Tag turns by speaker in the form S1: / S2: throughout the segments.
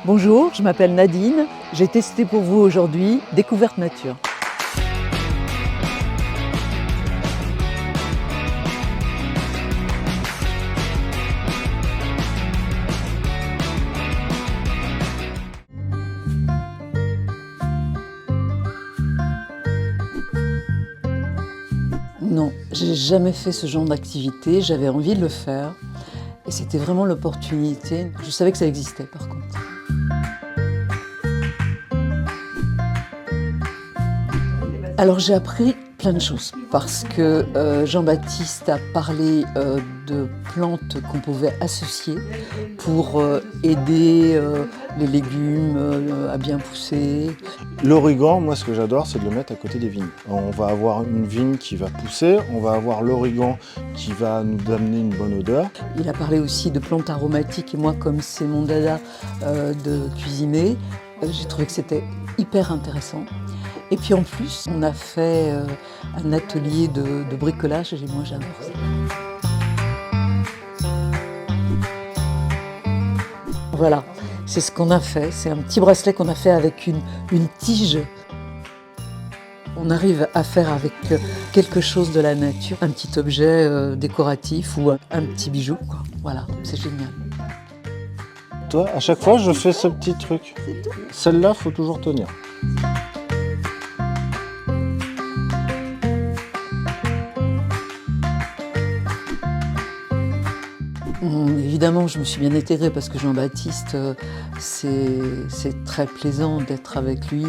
S1: Bonjour, je m'appelle Nadine. J'ai testé pour vous aujourd'hui Découverte Nature. Non, j'ai jamais fait ce genre d'activité, j'avais envie de le faire et c'était vraiment l'opportunité. Je savais que ça existait par contre. Alors j'ai appris plein de choses parce que Jean-Baptiste a parlé de plantes qu'on pouvait associer pour aider les légumes à bien pousser.
S2: L'origan, moi ce que j'adore, c'est de le mettre à côté des vignes. On va avoir une vigne qui va pousser, on va avoir l'origan qui va nous amener une bonne odeur.
S1: Il a parlé aussi de plantes aromatiques et moi comme c'est mon dada de cuisiner, j'ai trouvé que c'était hyper intéressant. Et puis en plus, on a fait un atelier de bricolage et moi j'adore ça. Voilà, c'est ce qu'on a fait. C'est un petit bracelet qu'on a fait avec une tige. On arrive à faire avec quelque chose de la nature, un petit objet décoratif ou un petit bijou, quoi. Voilà, c'est génial.
S2: Toi, à chaque fois, je fais ce petit truc. Celle-là, faut toujours tenir.
S1: Évidemment, je me suis bien intégrée parce que Jean-Baptiste, c'est très plaisant d'être avec lui.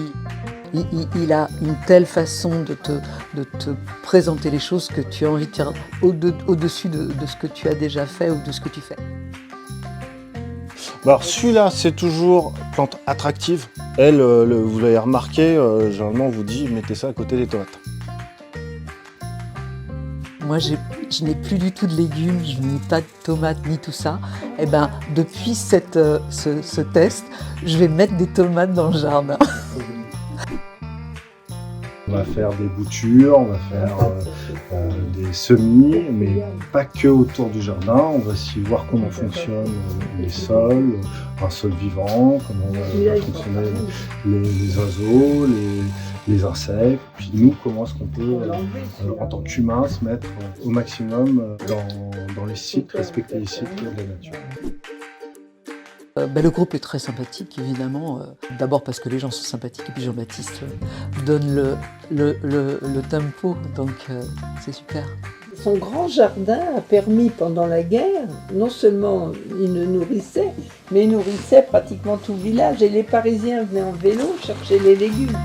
S1: Il a une telle façon de te présenter les choses que tu as envie de faire au-dessus de ce que tu as déjà fait ou de ce que tu fais.
S2: Alors celui-là, c'est toujours plante attractive. Elle, vous l'avez remarqué, généralement on vous dit mettez ça à côté des tomates.
S1: Moi, je n'ai plus du tout de légumes, je n'ai pas de tomates ni tout ça. Et ben, depuis ce test, je vais mettre des tomates dans le jardin.
S3: On va faire des boutures, on va faire des semis, mais pas que autour du jardin. On va aussi voir comment fonctionnent les sols, un sol vivant, comment va fonctionner les oiseaux, les insectes. Puis nous, comment est-ce qu'on peut, en tant qu'humains, se mettre au maximum dans les cycles, respecter les cycles de la nature.
S1: Le groupe est très sympathique, évidemment. D'abord parce que les gens sont sympathiques et puis Jean-Baptiste donne le tempo, donc c'est super.
S4: Son grand jardin a permis pendant la guerre, non seulement il nous nourrissait, mais il nourrissait pratiquement tout le village et les Parisiens venaient en vélo chercher les légumes.